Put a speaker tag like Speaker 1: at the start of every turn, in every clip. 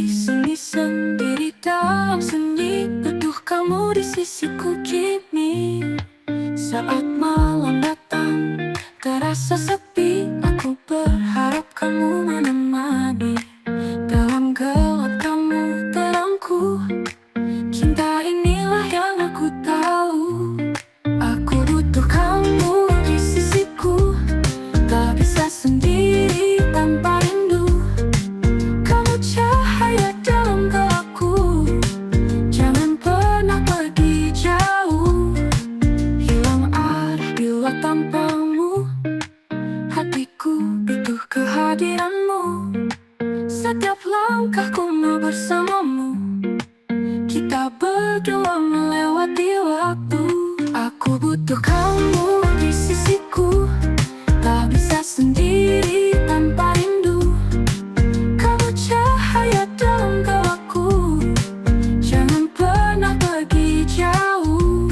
Speaker 1: sini sendiri dalam seni, butuh kamu di sisiku kini. Saat malam datang, terasa sepi, aku berharap kamu menemani. Dalam gelap kamu terangku, cinta inilah yang aku tahu. Aku butuh kamu di sisiku, tak bisa sendiri tanpa rindu. Kamu cahaya dalam gelapku, jangan pernah pergi jauh. Hilang arah bila tanpamu, hatiku butuh kehadiranmu. Setiap langkahku mau bersamamu, kita berdua melewati waktu. Aku butuh kamu di sisiku, tak bisa sendiri tanpa rindu. Kamu cahaya dalam gelapku, jangan pernah pergi jauh.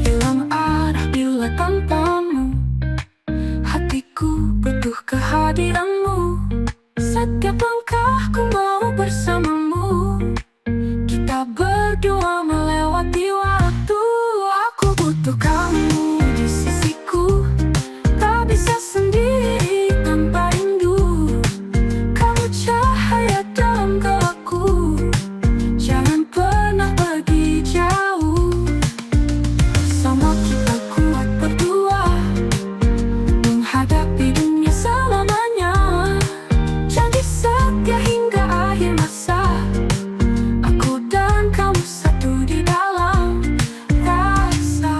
Speaker 1: Hilang arah bila tanpamu, hatiku butuh kehadiranmu. Setiap langkahku mau bersamamu, kita berdua melewati waktu. Aku butuh kamu di sisiku, tak bisa sendiri tanpa rindu. Kamu cahaya dalam gelapku, jangan pernah pergi jauh. Sama kita kuat berdua, menghadapi dunia selamanya. Janji setia hingga akhir masa, aku dan kamu satu di dalam rasa.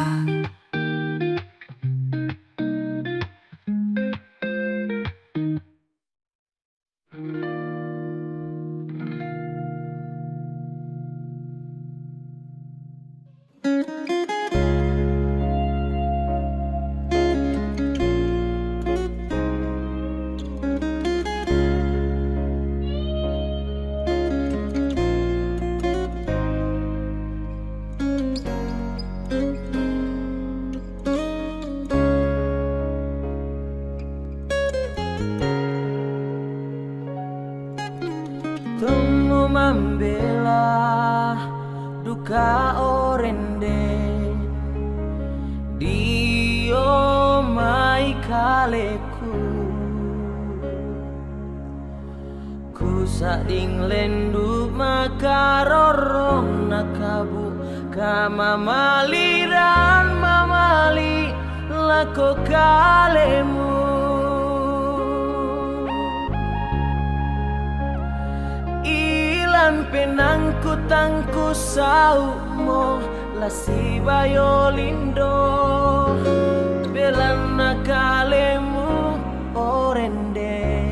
Speaker 2: Tunggu membela duka orende Dio mai kaleku Ku sading lendu makarorong nakabu Kama maliran mamali lako kalemu Ilan penangku tangku saumo lasi bayolindo belan nakalemu orende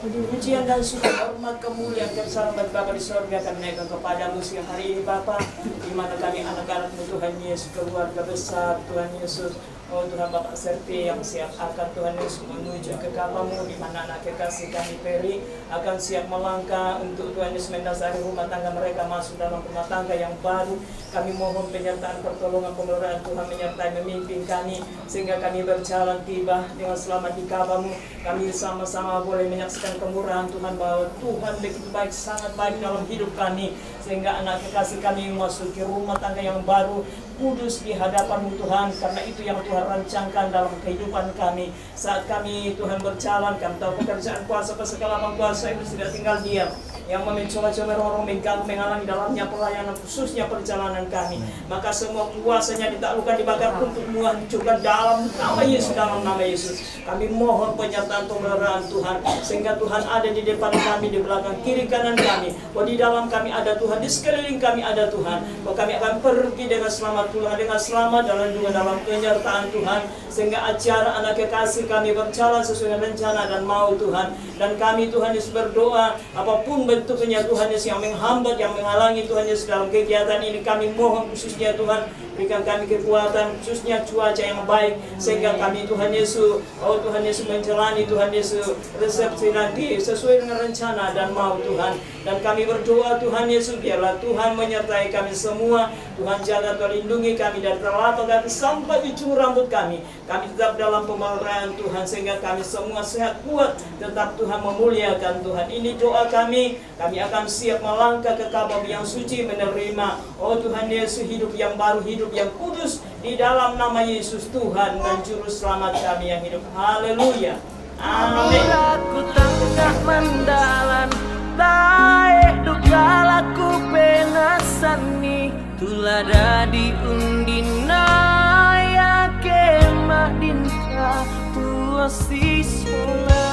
Speaker 3: Pujian dan syukur hormat kemuliaan kebesaran Bapa di sorga kami naikkan kepadamu siang hari ini Bapa, di mana kami anak-anakmu Tuhan Yesus, keluarga besar Tuhan Yesus. Oh Tuhan Bapak Serti yang siap akan Tuhan Yesus menuju ke kapamu, di mana anak kekasih kami Peri akan siap melangkah untuk Tuhan Yesus mendasari rumah tangga mereka masuk dalam rumah tangga yang baru. Kami mohon penyertaan pertolongan pemeliharaan Tuhan menyertai memimpin kami sehingga kami berjalan tiba dengan selamat di kapamu. Kami sama-sama boleh menyaksikan kemurahan Tuhan bahwa Tuhan begitu baik, sangat baik dalam hidup kami sehingga anak kekasih kami memasuki rumah tangga yang baru kudus di hadapan Tuhan, karena itu yang Tuhan rancangkan dalam kehidupan kami. Saat kami Tuhan berjalan, kami tahu pekerjaan kuasa segala kuasa itu tidak tinggal diam, yang mencoba-coba orang mengganggu menghalangi dalamnya pelayanan khususnya perjalanan kami. Maka semua kuasanya ditaklukkan, dibakar untuk menghancurkan dalam nama Yesus, dalam nama Yesus. Kami mohon penyertaan pemeliharaan Tuhan sehingga Tuhan ada di depan kami, di belakang kiri kanan kami. Bahwa di dalam kami ada Tuhan, di sekeliling kami ada Tuhan. Bahwa kami akan pergi dengan selamat Tuhan, dengan selamat dalam penyertaan Tuhan, sehingga acara anak kekasih kami berjalan sesuai dengan rencana dan mau Tuhan. Dan kami Tuhan Yesus berdoa apapun bentuknya Tuhan Yesus, yang menghambat, yang menghalangi Tuhan Yesus dalam kegiatan ini. Kami mohon khususnya Tuhan, berikan kami kekuatan, khususnya cuaca yang baik, sehingga kami Tuhan Yesus, oh Tuhan Yesus, menjalani Tuhan Yesus resepsi nanti sesuai dengan rencana dan mau Tuhan. Dan kami berdoa Tuhan Yesus, biarlah Tuhan menyertai kami semua. Tuhan jaga, Tuhan lindungi kami dari telapak kaki sampai ujung rambut kami. Kami tetap dalam pemeliharaan Tuhan, sehingga kami semua sehat kuat, tetap Tuhan memuliakan Tuhan. Ini doa kami akan siap melangkah ke Kaaba yang suci, menerima oh Tuhan Yesus hidup yang baru, hidup yang kudus di dalam nama Yesus Tuhan dan Juru Selamat kami yang hidup. Haleluya. Amin.
Speaker 2: Aku tengah mendalan tae dukalaku penasani tulada diundina ya kemah dinta tuasi sholat.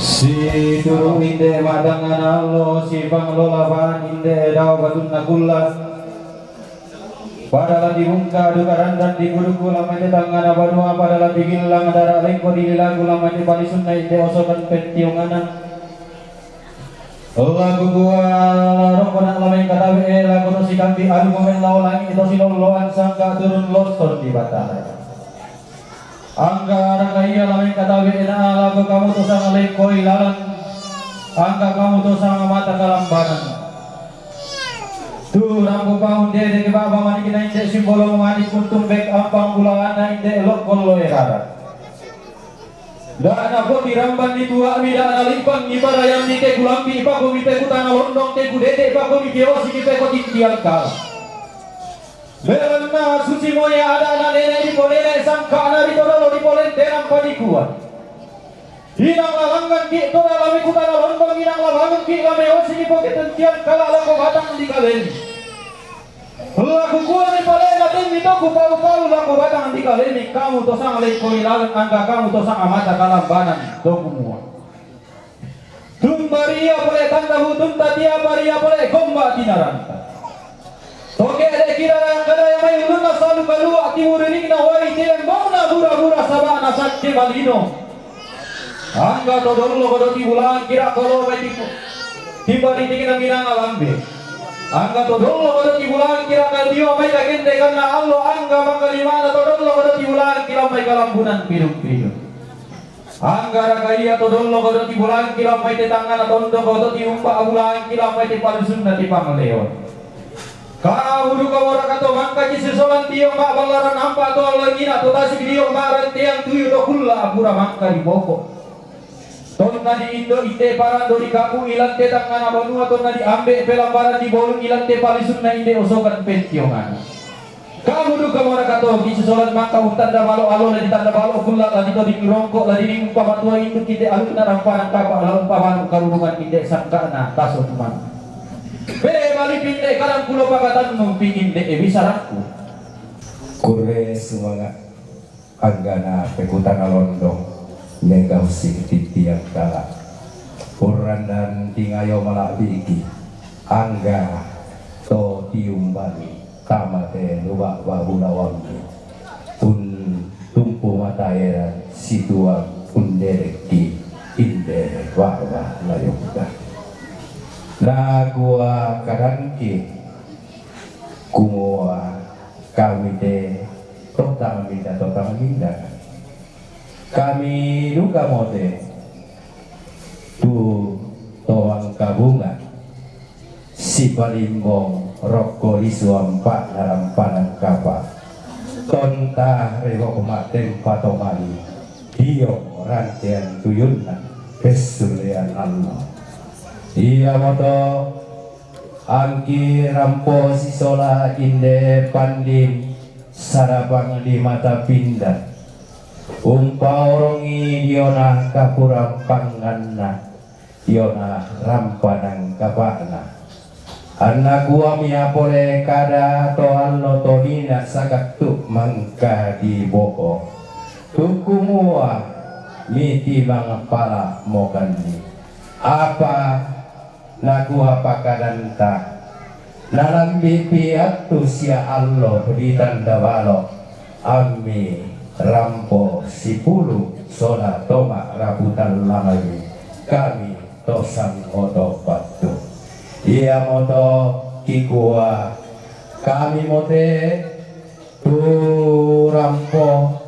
Speaker 4: Si turu inde madangan allo si panglola bahan inde daw batun nakulan padahal dibungka dukaran dan dibuduku lamanya tangan abadua padahal digilang darah lengko dililagu lamanya bali sunna inde osokan petiungana lagu gua rokonak lamanya katawe lagu to si kampi adu momen lau langi itu si loloan sangka turun loston di batara angka rakaya lamanya katawe ena lagu kamu to sang lengko ilalan angka kamu to sang mata kalambanan tu rambu paun de baba mani kita inde simbolo mani kuntum bek ampang bulana inde elok kollo erara dana ko diramban di tua mida analipang ni barayam ni ke gulambi pa ko mite kutana londong ke gudede pa ko mikeo si ke ko tindial kala belanna suci moya ada na nene di polene sangka na di tolo di polen tenang padi kuat hinang lalangan ki to lami kutana londong hinang lalangan ki lame o si ko ke tindial kala la ko batang di kalen lagu kuat ni polena ten mito ku pau la ko batang di kalen kamu to sang le ko ilalan angka kamu to sang amata kalambanan do kumua tumbaria pole tanda hutum tatia baria pole gomba tinaranta toke ada kira kada yang mai ulun selalu keluar timuring na wai tiang bauna bura-bura sabana sakti balino angga to dolo kodo tibulan kira kolo mai timbari tingin nang alambe angga to dolo kodo tibulan kira kalio mai kagende karena allo angga mangkalimana to dolo kodo tibulan kira mai kalambunan pirung-pirung angga rakaya to dolo kodo tibulan kira mai tetangana tondo kodo tiumpa bulan kira mai tipalusun na tipangleon kau duka wara kato mangka ji sesolan dio mak balaran ampa to lagina to tasik dio maran tiang tuyu to kulla apura mangka di boko tonna di indo ite paran do di kapu ilan te tangana banua tonna di ambe pelambaran di bolung ilan te palisun na inde osokan pentiongan kau duka wara kato ji sesolan mangka utanda balo alo la di tanda balo kulla la di to di rongko la di umpa matua indu kite alun na ramparan kapa la umpa manu karunungan inde sangkana taso teman bere bali pinde kalang pulo pagatan numpingin de bisaraku kure semangat anggana pekutan alondong nega usik titiang kala uran dan tingayo malak biki angga to tiumbani tamate lubak bahula wangi pun tumpu mata era situang undereki inde wawa layuka la gua karanki kumua kami de totang minda kami duka mote tu toang kabunga si palimbong rokko isuampa dalam panang kapa tonta rewo kumaten patomali dio rantian tuyunna pesulian Allah iya moto angki rampo sisola inde pandin sarabang di mata pindah umpaorongi diona kapurang panganna diona rampanang kapana anak gua miapole kada to allo tonina sakatu mangka di boko tuku mua miti mangapala mokandi apa lagu apa kadanta dalam bibi atu sia allo di tanda balok ami rampo sipulu sola toma rabutan lamai kami tosang odo batu iya moto kikua kami mote tu rampo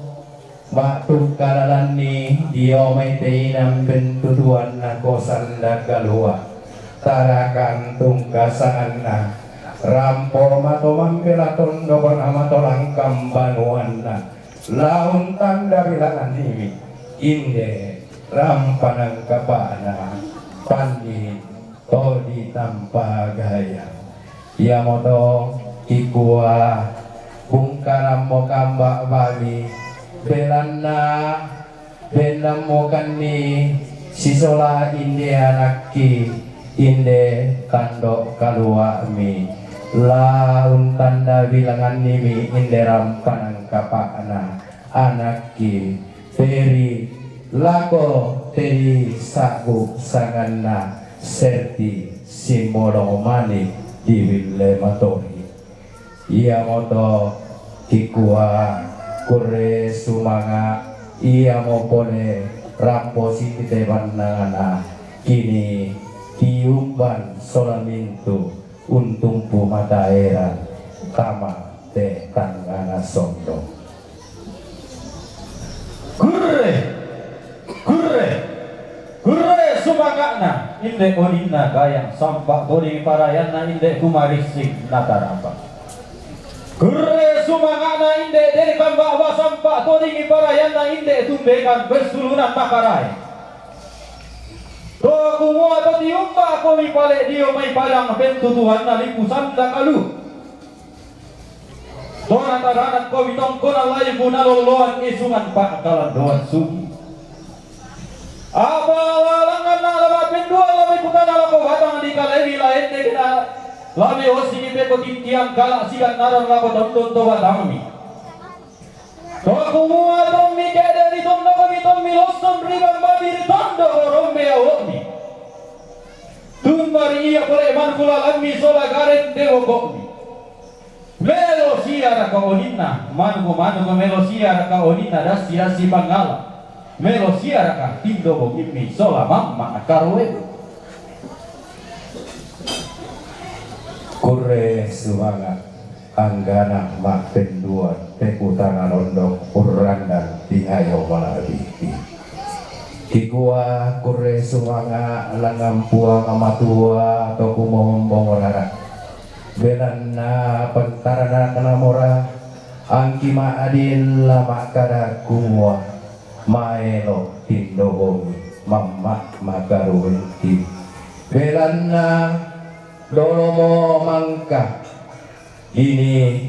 Speaker 4: batu kalalan ni dia mai teinam bentuduan na kosan da galua tarakan tungkasaan na rampo mato mambela tondo kona mato langkam banuan na laun tanda bilangan ini inde rampanang kapana pandi todi tanpa gaya ya moto kikua bungkaram mo kamba bami belanna benam mo kanni sisola inde anakki inde tando kalua mi laun tanda bilangan nimi inde rampanang kapana anakki teri lako teri saku sanganna serti simbolo mani diwille matori iya moto kikua kure sumanga iya mopone rampo siti tebanangana kini tiumban solamintu untung pu mata era tama te tangana sondo Gure sumangana inde onina gayang sampak bodi parayana inde kumarisik nataramba Gure sumangana inde dari kamba sampak bodi parayana inde tumbekan bersulunan makarai to kumua to tiumba komi pale dio mai palang bentu Tuhan nalipu sanda kalu to nataranat komi tongkona layu punaloloan isungan pakalan doan sugi apa walangan na lama pendua lama ikutan ala ko batang di kalewi la ente kita lama osi ni beko tintiang kala sikan naran la ko tonton to batang mi to kumua tommi kede di tondo kami tommi loson riban babi di tondo rombe awokni tumbari iya kole mankula lammi sola garen dewo kokni melo siara ka onina mango melo siara ka onina dasi pangala melo siara ka tindo bogimi sola mamma karwe kure suwanga anggana mak pendua tekutana rondong urandang tihayo malabihi kikua kure suwanga langampua kamatua atau kumombong rara belanna pentarana kanamora angki maadil lama kada kumua maelo tindobomi mamma makaruwenti belanna dolomo mangka ini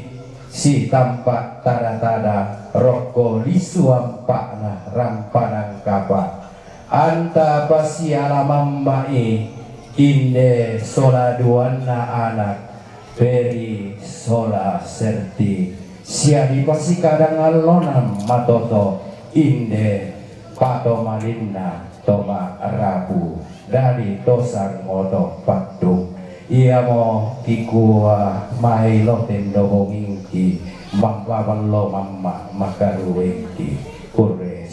Speaker 4: si tampak tada-tada rokko lisuampakna rampanang kapa anta pasiala mambai inde sola duana anak peri sola serti siadi pasi kadang alonam matoto inde pato malinna toma rabu dari tosang moto patung iya mo kikua mailo tendo mongingki mangwaballo mamma makaruwengki kure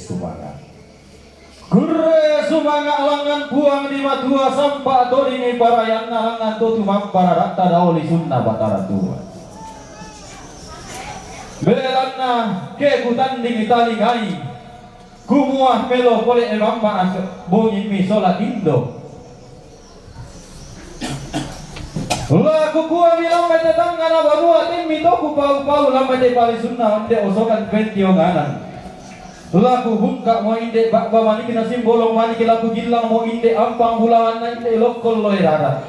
Speaker 4: sumanga langan buang di matua sampa doni parayan langan tutu mampara rata daoli sunna batara tua belanna ke kutanding italingai kumuah melo pole emamba bongi mi solat indo Laku kuwa bilang mete tangga na banua timi toku pau-pau lambai te pali sunna onde osokan pentio nganan. Laku hungka mo inde bakba maniki na simbolong maniki laku gilang mo inde ampang bulangan na inde lokol loe rara.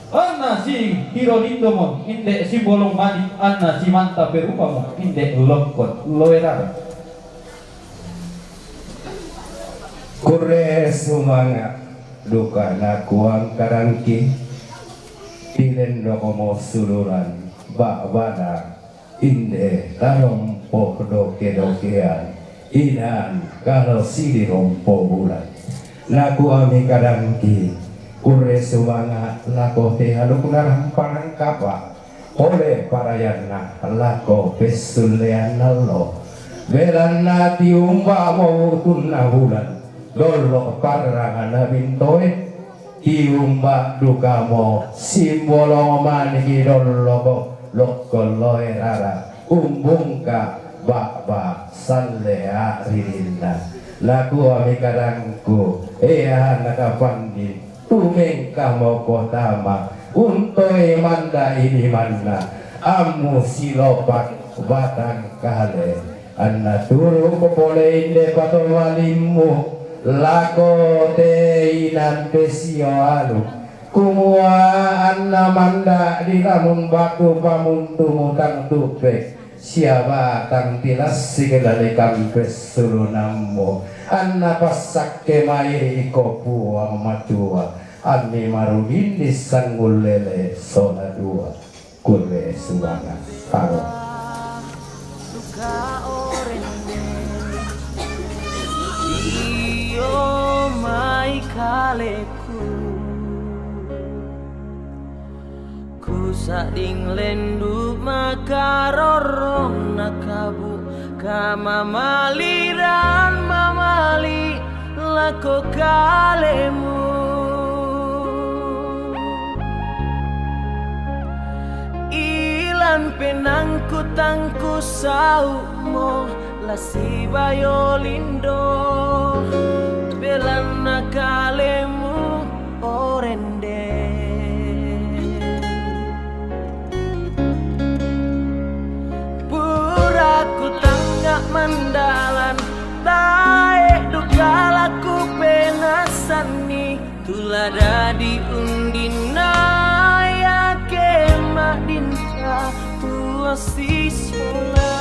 Speaker 4: Anna si hiro lindo mo inde simbolong manik anna si manta perupa mo inde lokol loe rara.
Speaker 5: Kure sumanga duka na kuang karangki Tilen dokomo suluran bakbana inde tarompo doke-dokean inan kalau sidi rompo bulan naku ami kadangki kure sumanga lako tehaluk narampang kapa oleh parayana lako pesulean nalo belan nati umba mau tunna bulan dolo karangan bintoe Iumba duka mo simbolo maniki dolo lokoloe rara umbungka bakba salea ririnda laku ami kadangku nakapandi tumengka mo kotama untoe manda ini manda amu silopak batang kale anna turu popole inde patowalimu lako te inan pesio alu kumua anna manda di lamun baku pamuntu mutang tupe siapa tang tilas sigedale kampes sulu nammo anna pasak kemai iko puang matua anni marudin disanggul lele sola dua kure suwana paro
Speaker 2: mai kaleku ku sading lendu makarorong nakabu kama maliran mamali lako kalemu ilan penangku tangku saumo lasi bayolindo belana kalemu orende puraku tanggak mandalan tae dukalaku penasani tulada di undina ya kemak dinta tuasi sola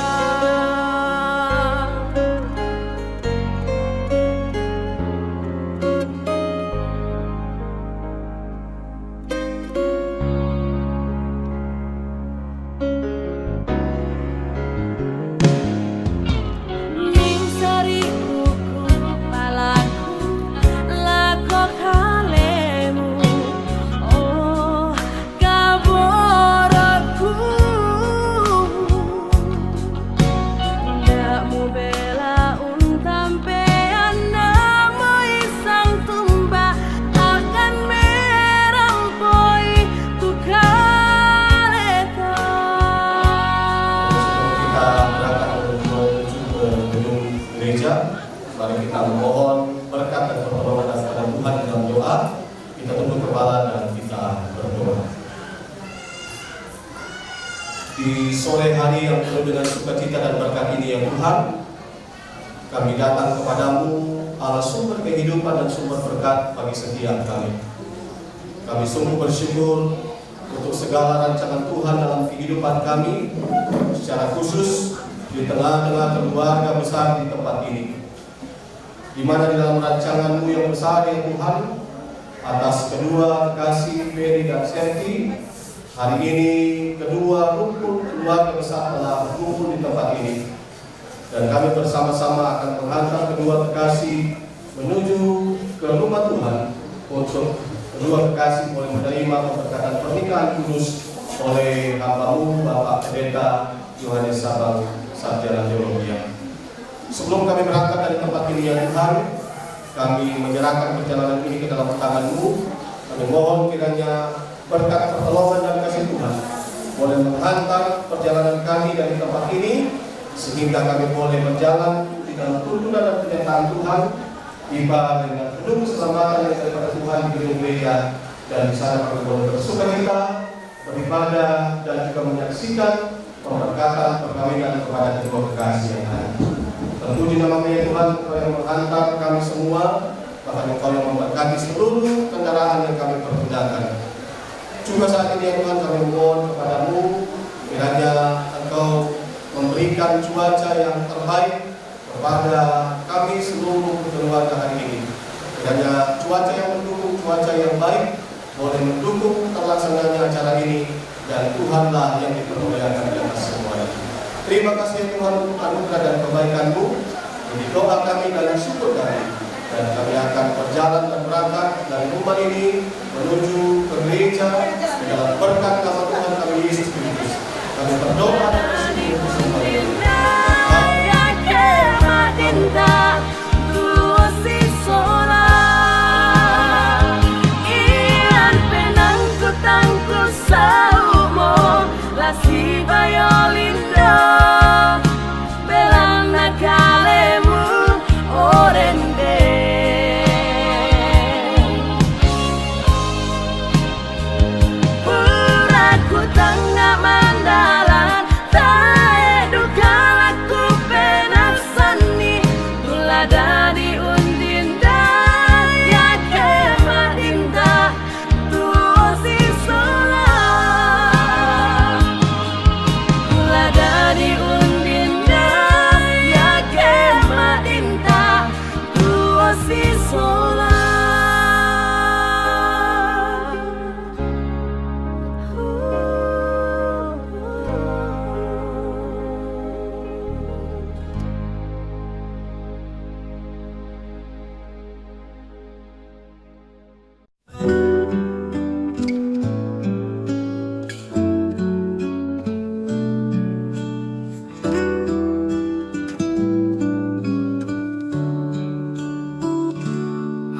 Speaker 6: Mari kita memohon berkat dan pertolongan daripada Tuhan dalam doa. Kita tunduk kepala dan kita berdoa. Di sore hari yang penuh dengan sukacita dan berkat ini ya Tuhan, kami datang kepadamu Allah sumber kehidupan dan sumber berkat bagi setiap kami. Kami sungguh bersyukur untuk segala rancangan Tuhan dalam kehidupan kami, secara khusus di tengah-tengah keluarga besar di tempat ini, di mana di dalam rancangan-Mu yang besar ya Tuhan, atas kedua kasih Ferry dan Senti, hari ini kedua rukun keluarga besar telah berkumpul di tempat ini, dan kami bersama-sama akan menghantar kedua kekasih menuju ke rumah Tuhan untuk kedua kekasih boleh menerima pemberkatan pernikahan kudus oleh hamba-Mu Bapak Pendeta Yohanes Sabang Sarjana Teologi. Sebelum kami berangkat dari tempat ini ya Tuhan, kami menyerahkan perjalanan ini ke dalam tangan-Mu. Kami mohon kiranya berkat pertolongan dan kasih Tuhan boleh menghantar perjalanan kami dari tempat ini, sehingga kami boleh berjalan di dalam tuntunan dan kenyataan Tuhan, tiba dengan penuh keselamatan yang daripada Tuhan di gedung gereja, dan di sana kami boleh bersukacita beribadah dan juga menyaksikan pemberkatan perkawinan kepada kedua kekasih yang ada. Terpuji nama-Nya Tuhan, Engkau yang menghantar kami semua, bahkan Engkau yang memberkati seluruh kendaraan yang kami pergunakan. Juga saat ini ya Tuhan, kami mohon kepadamu, kiranya Engkau memberikan cuaca yang terbaik kepada kami seluruh keluarga hari ini. Kiranya cuaca yang mendukung, cuaca yang baik, boleh mendukung terlaksananya acara ini, dan Tuhanlah yang dipermuliakan di atas semuanya. Terima kasih Tuhan untuk anugerah dan kebaikan-Mu. Ini doa kami dan syukur kami, dan kami akan berjalan dan berangkat dari rumah ini menuju ke gereja di dalam berkat nama Tuhan kami Yesus Kristus. Kami berdoa dan bersyukur bersama ini.
Speaker 2: Si violindo belana kalemu orende puraku tengah mandalan tae dukalaku penasani tulada di undinda ya kemadinda tuosi sola dari undinda ya kemadinda tuosi sola.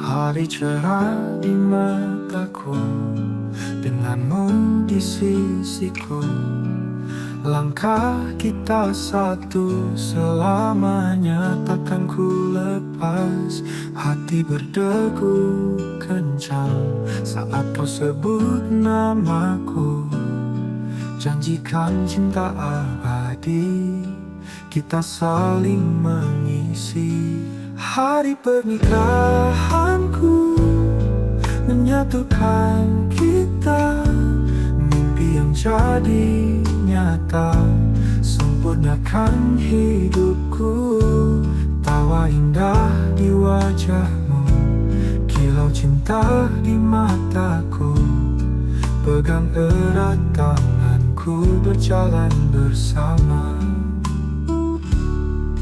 Speaker 7: Hari cerah di mataku, denganmu di sisiku. Langkah kita satu selamanya takkan ku lepas. Hati berdegu kencang saat kau sebut namaku. Janjikan cinta abadi, kita saling mengisi. Hari pernikahanku menyatukan kita, mimpi yang jadi nyata, sempurnakan hidupku. Tawa indah di wajahmu, kilau cinta di mataku. Pegang erat tanganku, berjalan bersama.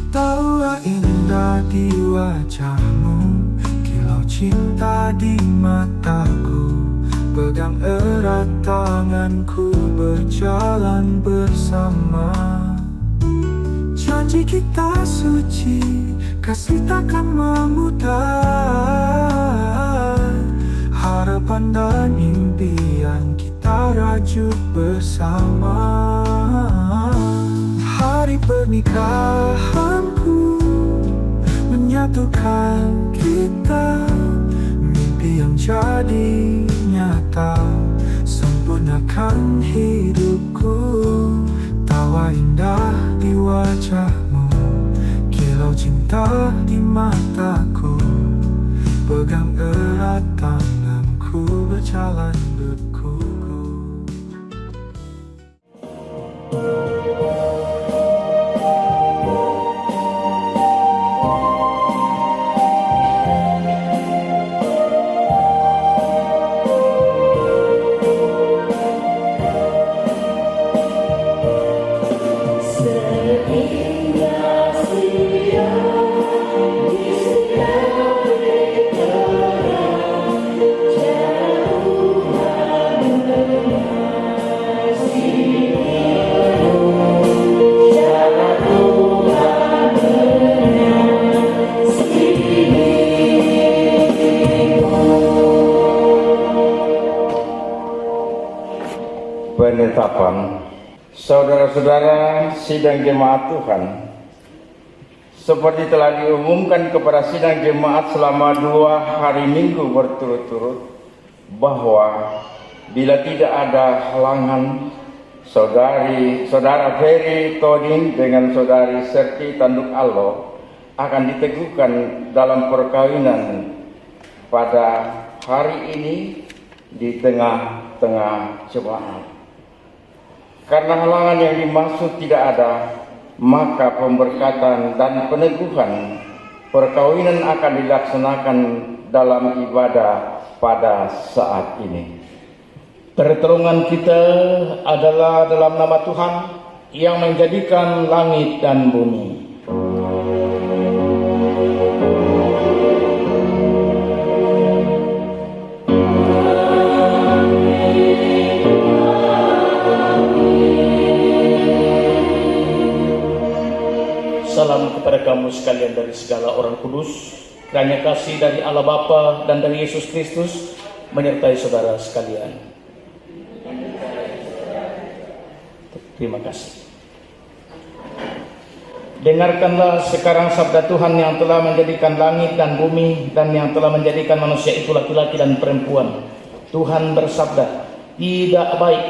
Speaker 7: Tawa indah di wajahmu, kilau cinta di mataku. Pegang erat tanganku, berjalan bersama. Janji kita suci, kasih takkan memudar. Harapan dan impian kita rajut bersama. Hari pernikahanku menyatukan kita, mimpi yang jadi nyata, sempurnakan hidupku. Tawa indah di wajahmu, kilau cinta di mataku. Pegang erat tanganku, berjalan berkuku.
Speaker 8: Penetapan saudara-saudara sidang jemaat Tuhan, seperti telah diumumkan kepada sidang jemaat selama 2 hari minggu berturut-turut, bahwa bila tidak ada halangan, saudara Ferry Toding dengan saudari Serti Tanduk Allo akan diteguhkan dalam perkawinan pada hari ini di tengah-tengah jemaat. Karena halangan yang dimaksud tidak ada, maka pemberkatan dan peneguhan perkawinan akan dilaksanakan dalam ibadah pada saat ini.
Speaker 9: Pertolongan kita adalah dalam nama Tuhan yang menjadikan langit dan bumi. Salam kepada kamu sekalian dari segala orang kudus. Kiranya kasih dari Allah Bapa dan dari Yesus Kristus menyertai saudara sekalian. Terima kasih. Dengarkanlah sekarang sabda Tuhan yang telah menjadikan langit dan bumi dan yang telah menjadikan manusia itu laki-laki dan perempuan. Tuhan bersabda, tidak baik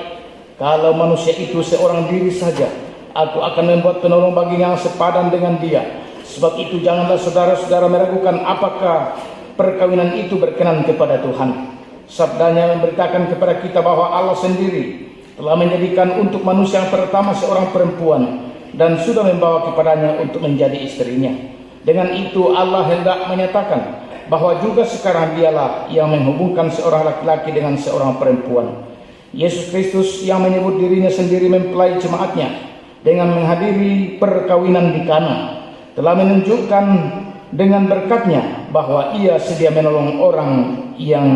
Speaker 9: kalau manusia itu seorang diri saja. Aku akan membuat penolong baginya yang sepadan dengan dia. Sebab itu janganlah saudara-saudara meragukan apakah perkawinan itu berkenan kepada Tuhan. Sabdanya memberitakan kepada kita bahwa Allah sendiri telah menjadikan untuk manusia yang pertama seorang perempuan dan sudah membawa kepadanya untuk menjadi istrinya. Dengan itu Allah hendak menyatakan bahwa juga sekarang dialah yang menghubungkan seorang laki-laki dengan seorang perempuan. Yesus Kristus yang menyebut dirinya sendiri mempelai jemaatnya dengan menghadiri perkawinan di Kana telah menunjukkan dengan berkatnya bahwa ia sedia menolong orang yang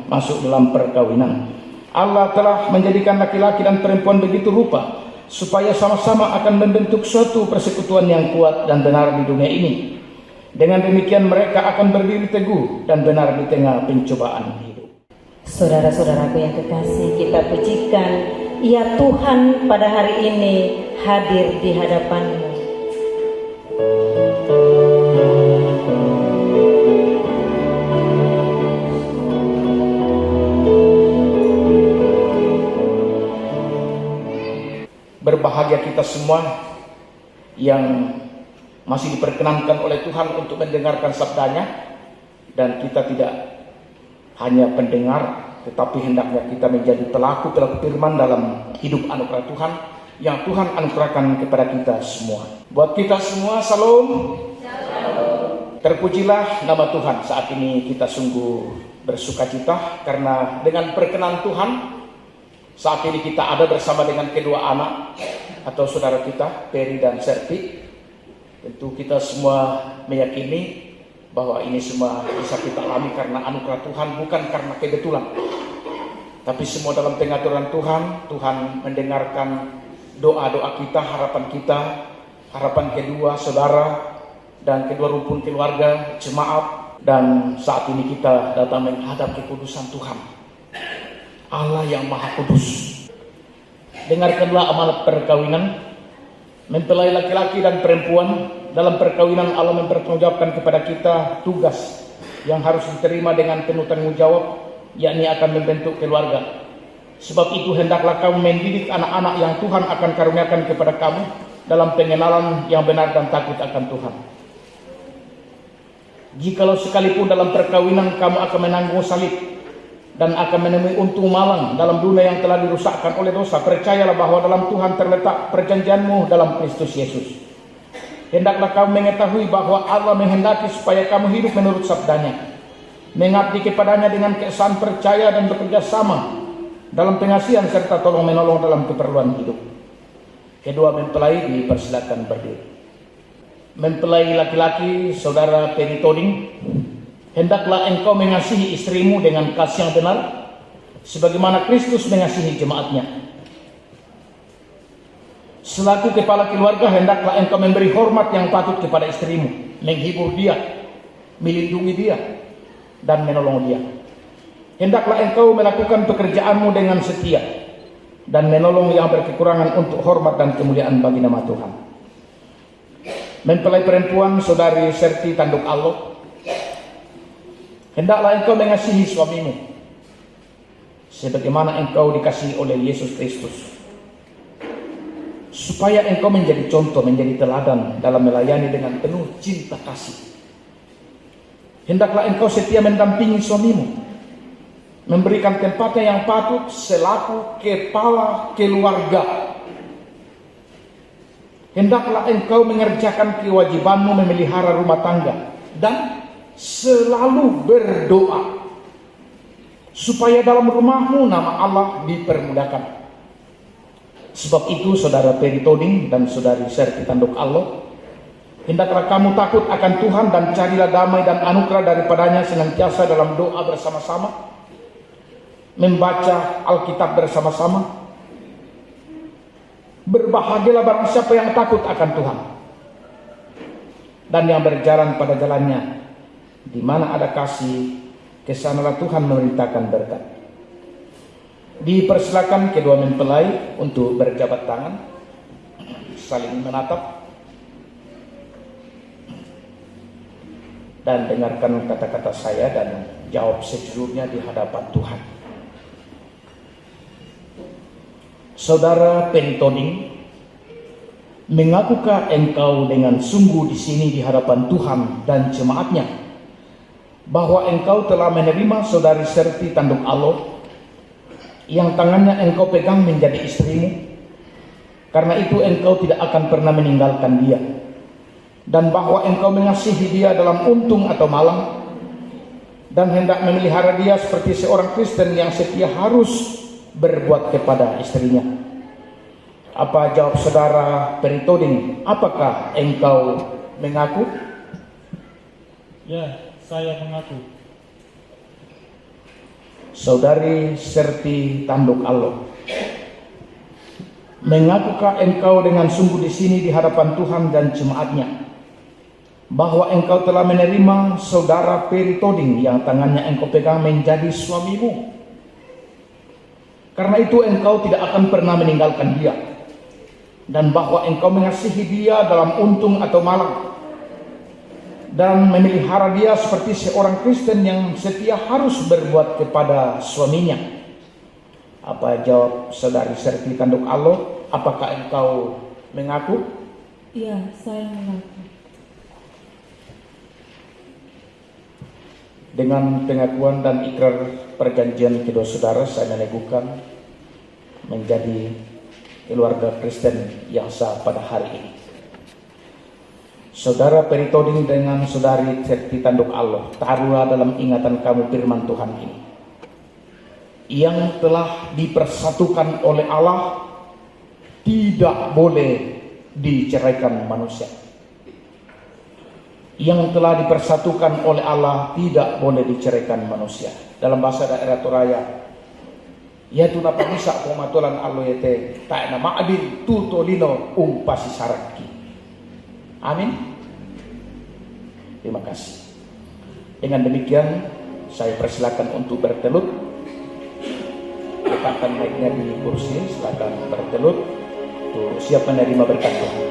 Speaker 9: masuk dalam perkawinan. Allah telah menjadikan laki-laki dan perempuan begitu rupa supaya sama-sama akan membentuk suatu persekutuan yang kuat dan benar di dunia ini. Dengan demikian mereka akan berdiri teguh dan benar di tengah pencobaan hidup.
Speaker 10: Saudara-saudaraku yang kekasih, kita pujikan ya Tuhan pada hari ini hadir di hadapanmu.
Speaker 9: Berbahagia kita semua yang masih diperkenankan oleh Tuhan untuk mendengarkan sabdanya, dan kita tidak hanya pendengar tetapi hendaknya kita menjadi pelaku-pelaku firman dalam hidup anugerah Tuhan yang Tuhan anugerahkan kepada kita semua. Buat kita semua, salam. Terpujilah nama Tuhan. Saat ini kita sungguh bersukacita karena dengan perkenan Tuhan saat ini kita ada bersama dengan kedua anak atau saudara kita, Ferry dan Serti. Tentu kita semua meyakini bahwa ini semua bisa kita alami karena anugerah Tuhan, bukan karena kebetulan. Tapi semua dalam pengaturan Tuhan. Tuhan mendengarkan doa-doa kita, harapan kedua saudara dan kedua rumpun keluarga, jemaat. Dan saat ini kita datang menghadap kekudusan Tuhan, Allah yang Maha Kudus. Dengarkanlah amanat perkawinan, mempelai laki-laki dan perempuan. Dalam perkawinan Allah mempertanggungjawabkan kepada kita tugas yang harus diterima dengan penuh tanggung jawab, yakni akan membentuk keluarga. Sebab itu hendaklah kamu mendidik anak-anak yang Tuhan akan karuniakan kepada kamu dalam pengenalan yang benar dan takut akan Tuhan. Jikalau sekalipun dalam perkawinan kamu akan menanggung salib dan akan menemui untung malang dalam dunia yang telah dirusakkan oleh dosa, percayalah bahwa dalam Tuhan terletak perjanjianmu dalam Kristus Yesus. Hendaklah kamu mengetahui bahwa Allah menghendaki supaya kamu hidup menurut sabdanya, mengabdi kepadanya dengan keesaan percaya dan bekerja sama dalam pengasihan serta tolong menolong dalam keperluan hidup. Kedua mempelai dipersilakan berdiri. Mempelai laki-laki saudara Ferry Toding, hendaklah engkau mengasihi istrimu dengan kasih yang benar sebagaimana Kristus mengasihi jemaatnya. Selaku kepala keluarga, hendaklah engkau memberi hormat yang patut kepada istrimu, menghibur dia, melindungi dia, dan menolong dia. Hendaklah engkau melakukan pekerjaanmu dengan setia dan menolong yang berkekurangan untuk hormat dan kemuliaan bagi nama Tuhan. Mempelai perempuan saudari Serti Tanduk Allo, hendaklah engkau mengasihi suamimu sebagaimana engkau dikasihi oleh Yesus Kristus, supaya engkau menjadi contoh, menjadi teladan dalam melayani dengan penuh cinta kasih. Hendaklah engkau setia mendampingi suamimu, memberikan tempatnya yang patut selaku kepala keluarga. Hendaklah engkau mengerjakan kewajibanmu memelihara rumah tangga dan selalu berdoa supaya dalam rumahmu nama Allah dipermudahkan. Sebab itu saudara Peri Toding dan saudari Serti Tanduk Allah, hendaklah kamu takut akan Tuhan dan carilah damai dan anugerah daripadanya senantiasa dalam doa bersama-sama, membaca Alkitab bersama-sama. Berbahagialah barang siapa yang takut akan Tuhan dan yang berjalan pada jalannya. Di mana ada kasih, kesanalah Tuhan memerintahkan berkat. Dipersilakan kedua mempelai untuk berjabat tangan, saling menatap, dan dengarkan kata-kata saya dan jawab sejujurnya di hadapan Tuhan. Saudara Peri Toding, mengakukah engkau dengan sungguh di sini di hadapan Tuhan dan jemaatnya bahwa engkau telah menerima saudari Serti Tanduk Allah yang tangannya engkau pegang menjadi istrimu, karena itu engkau tidak akan pernah meninggalkan dia, dan bahwa engkau mengasihi dia dalam untung atau malang, dan hendak memelihara dia seperti seorang Kristen yang setia harus berbuat kepada istrinya? Apa jawab saudara Peri Toding? Apakah engkau mengaku?
Speaker 11: Ya, saya mengaku.
Speaker 9: Saudari Serti Tanduk Allah, mengakukah engkau dengan sungguh di sini di hadapan Tuhan dan jemaatnya bahwa engkau telah menerima saudara Peri Toding yang tangannya engkau pegang menjadi suamimu, karena itu engkau tidak akan pernah meninggalkan dia, dan bahwa engkau mengasihi dia dalam untung atau malang, dan memelihara dia seperti seorang Kristen yang setia harus berbuat kepada suaminya? Apa jawab saudari Serti Tanduk Allah? Apakah engkau mengaku?
Speaker 10: Iya, saya mengaku.
Speaker 9: Dengan pengakuan dan ikrar perjanjian kedua saudara, saya meneguhkan menjadi keluarga Kristen yang sah pada hari ini. Saudara Peri Toding dengan saudari Serti Tanduk Allah, taruhlah dalam ingatan kamu firman Tuhan ini, yang telah dipersatukan oleh Allah tidak boleh diceraikan manusia. Yang telah dipersatukan oleh Allah tidak boleh diceraikan manusia. Dalam bahasa daerah Toraya, yaitu napa bisa pematulan Allah yete tak nama adil tutolino umpasi saraki. Amin. Terima kasih. Dengan demikian saya persilakan untuk bertelut. Letakkan mic-nya di kursi, silakan bertelut. Tuh, siap menerima berkat Tuhan.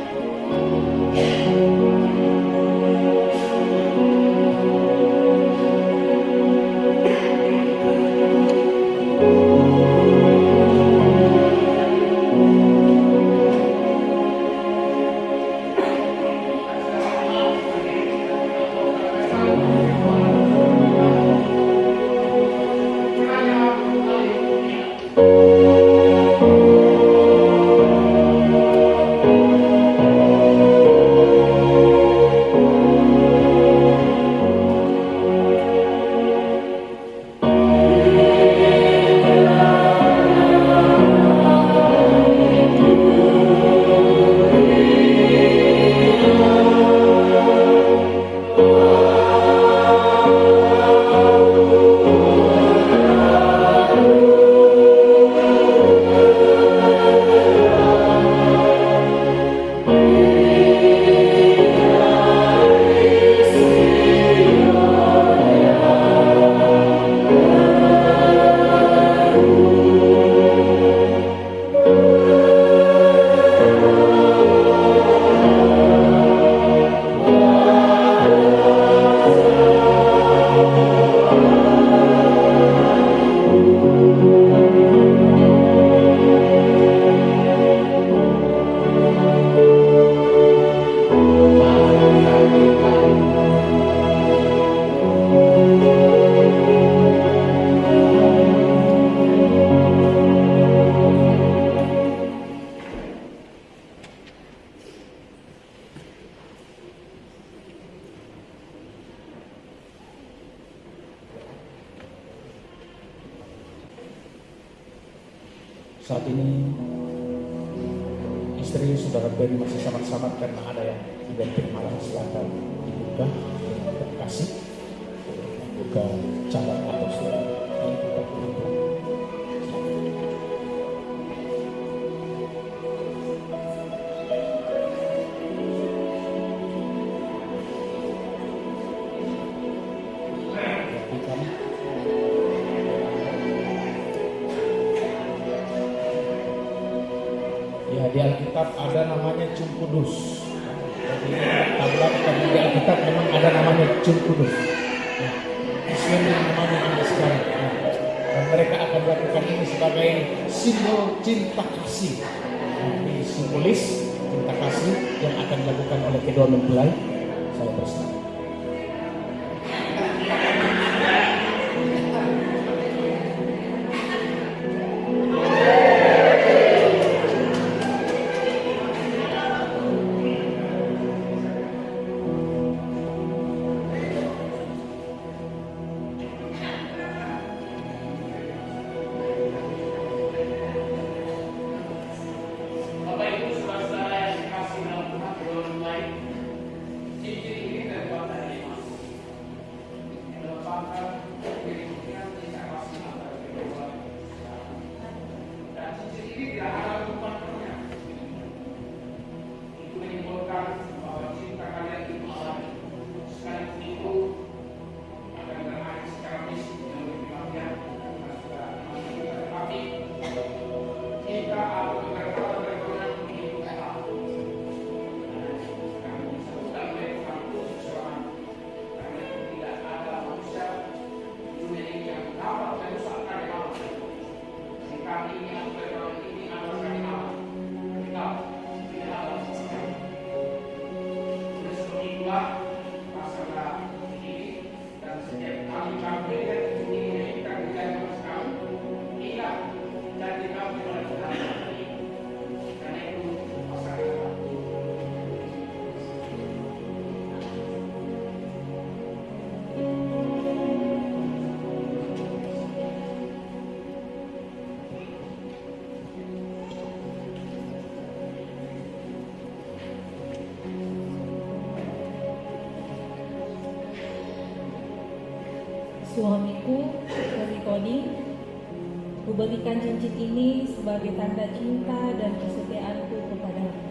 Speaker 9: Saat ini istri saudara Benny masih samar-samar karena ada yang identik Malang Selatan dibuka dan kasih buka cabang atau saudara. Ya, di Alkitab ada namanya Cum Kudus. Jadi tablet di Alkitab memang ada namanya Cum Kudus. Nah, Islam yang namanya ini sekarang. Nah, dan mereka akan lakukan ini sebagai simbol cinta kasih. Ini simbolis cinta kasih yang akan dilakukan oleh kedua mempelai. Saya berserah.
Speaker 10: Suamiku, dari Kodi, kuberikan cincin ini sebagai tanda cinta dan kesetiaanku kepadamu.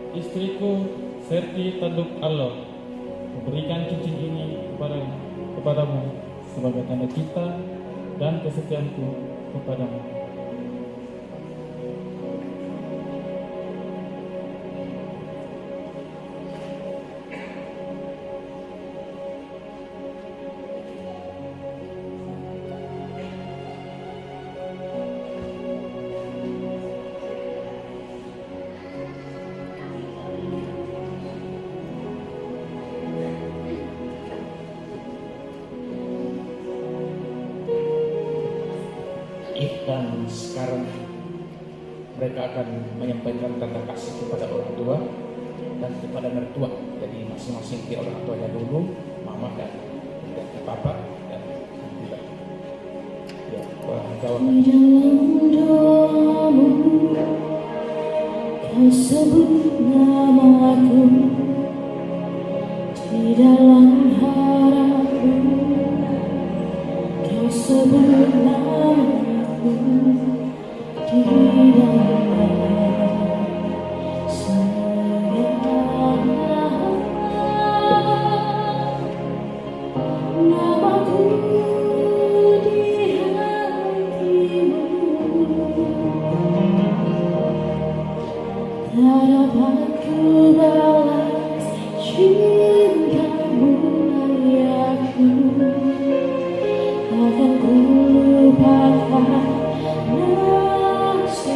Speaker 11: Istriku Serti Tanduk Allah, memberikan cincin ini kepadamu sebagai tanda cinta dan kesetiaanku kepadamu.
Speaker 9: Dan sekarang mereka akan menyampaikan tanda kasih kepada orang tua dan kepada mertua. Jadi masing-masing ke orang tuanya dulu, mama dan papa dan tidak. Ya, jawab.
Speaker 1: Kau sebut namaku di dalam harapanku. Kau sebut namaku di dalam sayang, namaku di hatimu, tak dapat ku balas cintamu ayahku. Akan ku lupakan nasihatmu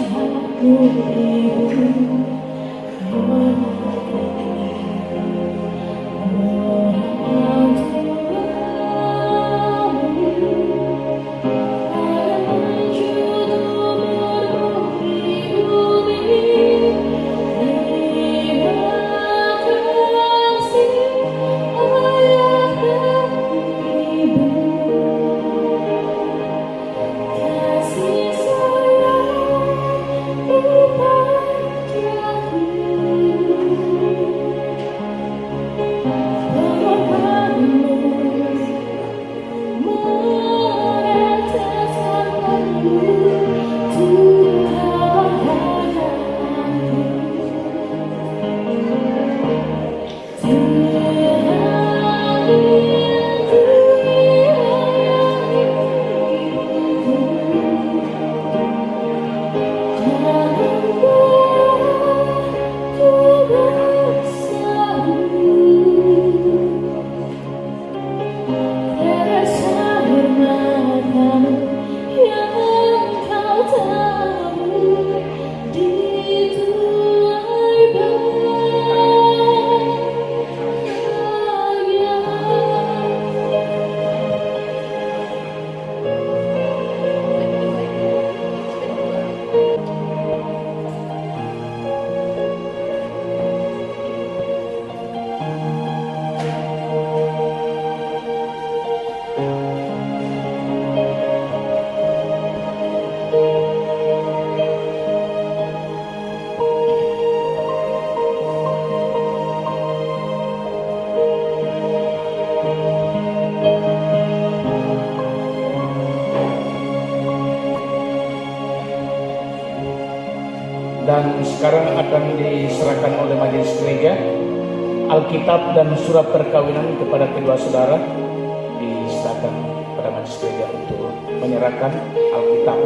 Speaker 1: ibu. Orang tua
Speaker 9: Dan sekarang akan diserahkan oleh majelis gereja Alkitab dan surat perkawinan kepada kedua saudara. Diserahkan pada majelis gereja untuk menyerahkan Alkitab.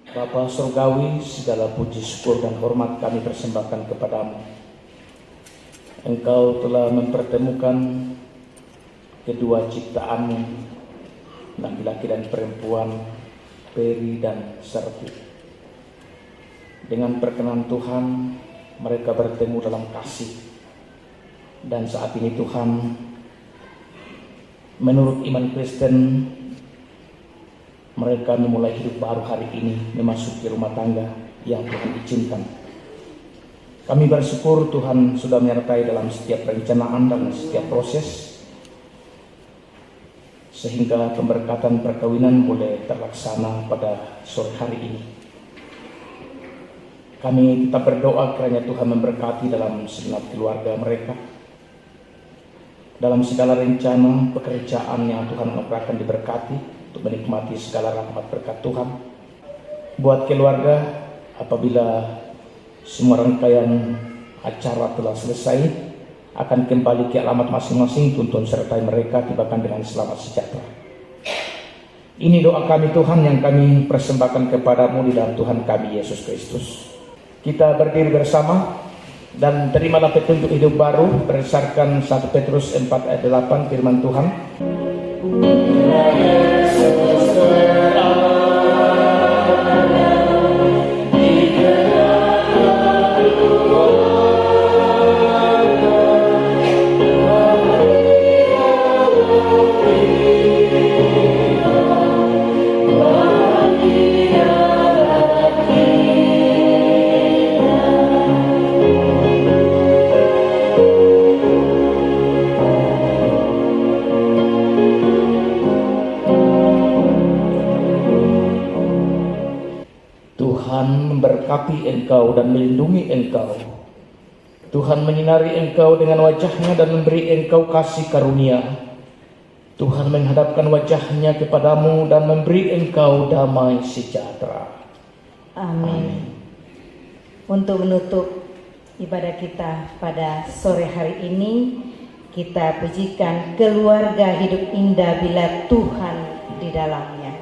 Speaker 9: Bapa Surgawi, segala puji syukur dan hormat kami persembahkan kepadamu. Engkau telah mempertemukan kedua ciptaanmu, laki-laki dan perempuan, Peri dan Serti. Dengan perkenan Tuhan, mereka bertemu dalam kasih. Dan saat ini Tuhan, menurut iman Kristen, mereka memulai hidup baru hari ini, memasuki rumah tangga yang Tuhan izinkan. Kami bersyukur Tuhan sudah menyertai dalam setiap perencanaan dan setiap proses, sehingga pemberkatan perkawinan boleh terlaksana pada sore hari ini. Kami tetap berdoa kiranya Tuhan memberkati dalam segenap keluarga mereka, dalam segala rencana pekerjaan yang Tuhan akan diberkati, untuk menikmati segala rahmat berkat Tuhan. Buat keluarga, apabila semua rangkaian acara telah selesai, akan kembali ke alamat masing-masing, tuntun sertai mereka tibakan dengan selamat sejahtera. Ini doa kami Tuhan yang kami persembahkan kepadamu di dalam Tuhan kami Yesus Kristus. Kita berdiri bersama dan terimalah petunjuk hidup baru berdasarkan 1 Petrus 4 ayat 8 firman Tuhan. Memberkati engkau dan melindungi engkau. Tuhan menyinari engkau dengan wajahnya dan memberi engkau kasih karunia. Tuhan menghadapkan wajahnya kepadamu dan memberi engkau damai sejahtera.
Speaker 10: Amin. Untuk menutup ibadah kita pada sore hari ini, kita pujikan keluarga hidup indah bila Tuhan di dalamnya.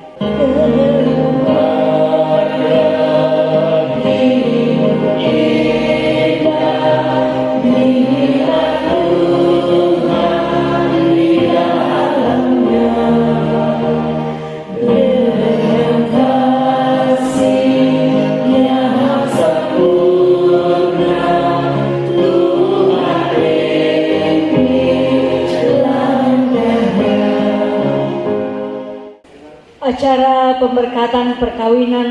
Speaker 10: Acara pemberkatan perkawinan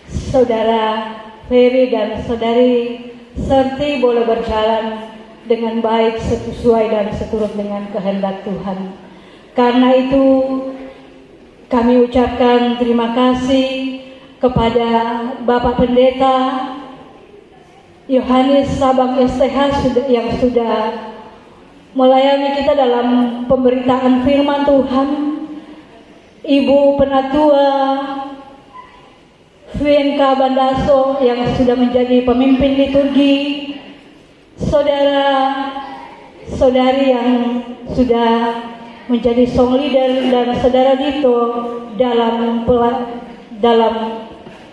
Speaker 10: Saudara Ferry dan Saudari Serti boleh berjalan dengan baik sesuai dan seturut dengan kehendak Tuhan. Karena itu kami ucapkan terima kasih kepada Bapak Pendeta Yohanes Sabang STH yang sudah melayani kita dalam pemberitaan firman Tuhan, Ibu Penatua Vienka Bandaso yang sudah menjadi pemimpin liturgi, saudara-saudari yang sudah menjadi song leader, dan saudara Dito dalam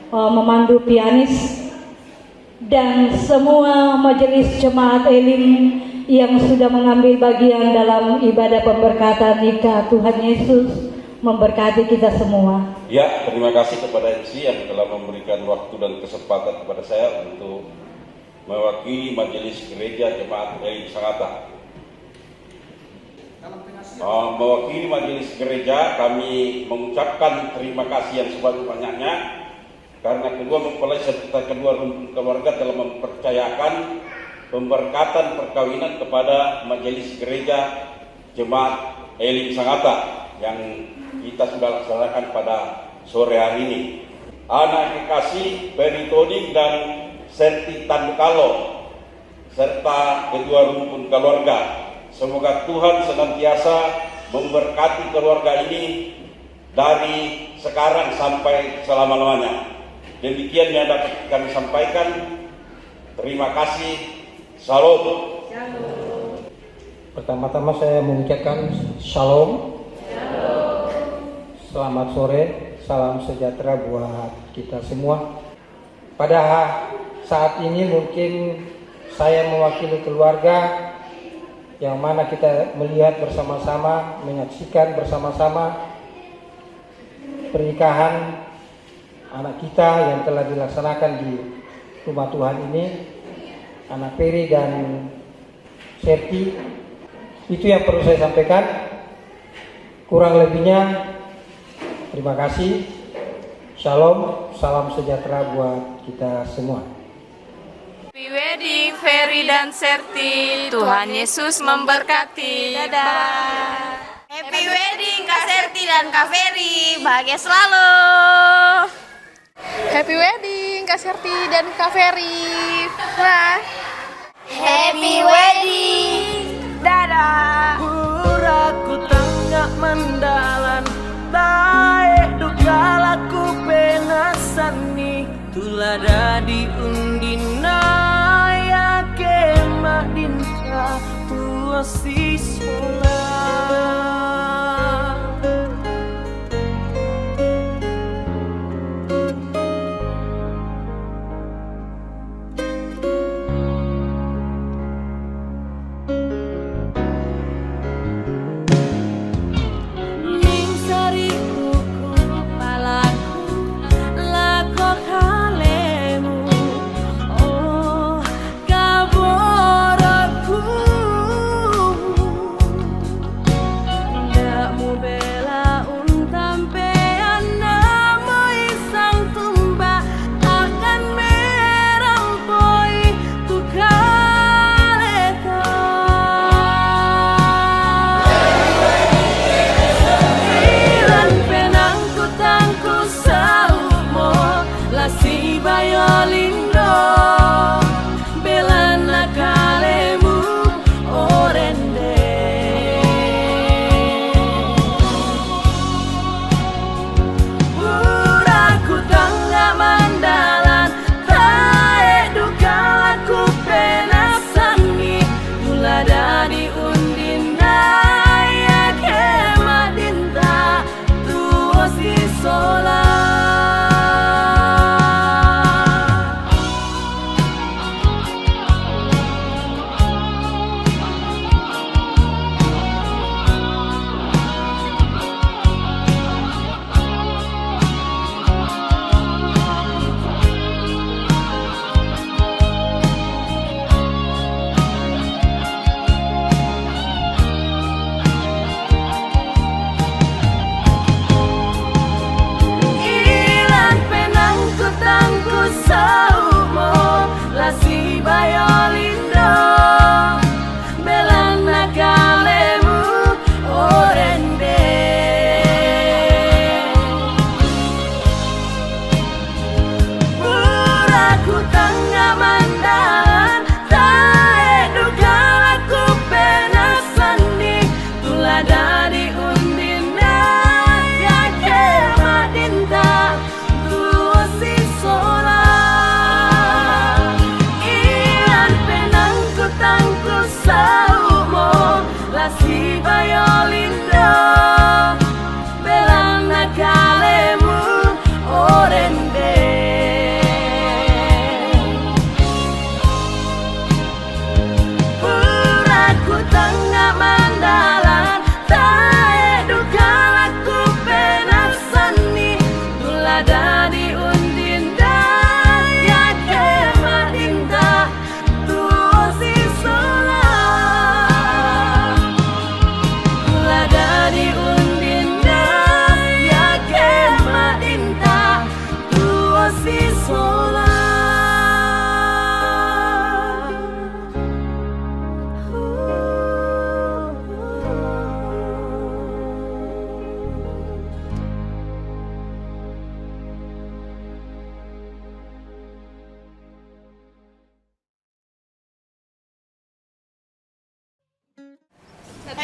Speaker 10: memandu pianis, dan semua majelis jemaat Elim yang sudah mengambil bagian dalam ibadah pemberkatan nikah. Tuhan Yesus memberkati kita semua.
Speaker 8: Ya, terima kasih kepada MC yang telah memberikan waktu dan kesempatan kepada saya untuk mewakili Majelis Gereja Jemaat Elim Sangatta. Mewakili Majelis Gereja, kami mengucapkan terima kasih yang sebanyak-banyaknya karena kedua mempelai serta kedua rumpun keluarga telah mempercayakan pemberkatan perkawinan kepada Majelis Gereja Jemaat Elim Sangatta yang kita sudah laksanakan pada sore hari ini. Anak kekasih Peri Toding dan Serti Tandukalo serta kedua rumpun keluarga, semoga Tuhan senantiasa memberkati keluarga ini dari sekarang sampai selama-lamanya. Demikian yang dapat kami sampaikan. Terima kasih. Shalom.
Speaker 12: Pertama-tama saya mengucapkan shalom. Selamat sore salam sejahtera buat kita semua. Pada saat ini mungkin saya mewakili keluarga yang mana kita melihat bersama-sama, menyaksikan bersama-sama pernikahan anak kita yang telah dilaksanakan di rumah Tuhan ini, anak Peri dan Serti. Itu yang perlu saya sampaikan. Kurang lebihnya terima kasih. Shalom, salam sejahtera buat kita semua.
Speaker 2: Happy wedding Ferry dan Serti. Tuhan Yesus memberkati. Dadah. Happy wedding Kak Serti dan Kak Ferry. Bahagia selalu.
Speaker 13: Happy wedding Kak Serti dan Kak Ferry. Nah.
Speaker 2: Happy wedding. Dadah.
Speaker 3: Puraku tanggap mendalan tae duka laku penasani tulada diundina ya kemak dinta tua sisola.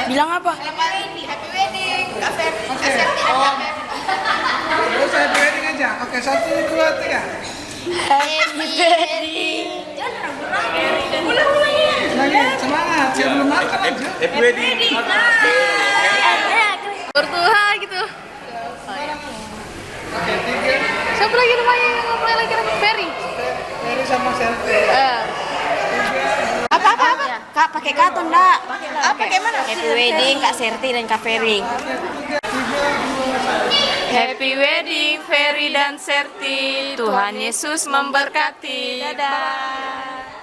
Speaker 2: Bilang apa?
Speaker 13: Happy wedding Kak Ferry.
Speaker 14: Oke. Terus happy wedding aja. Oke, 1, 2, 3.
Speaker 2: Happy wedding.
Speaker 14: Lagi semangat. Saya belum makan aja.
Speaker 2: Happy wedding. Bertuha gitu.
Speaker 14: Oke, 3.
Speaker 13: Siapa lagi namanya yang ngomongin lagi? Ferry.
Speaker 14: Ferry sama Serti.
Speaker 2: Apa? Kak, pakai karton enggak? Pakai mana? Happy wedding Kak Serti dan Kak Ferry. Happy wedding Ferry dan Serti. Tuhan Yesus memberkati. Dadah.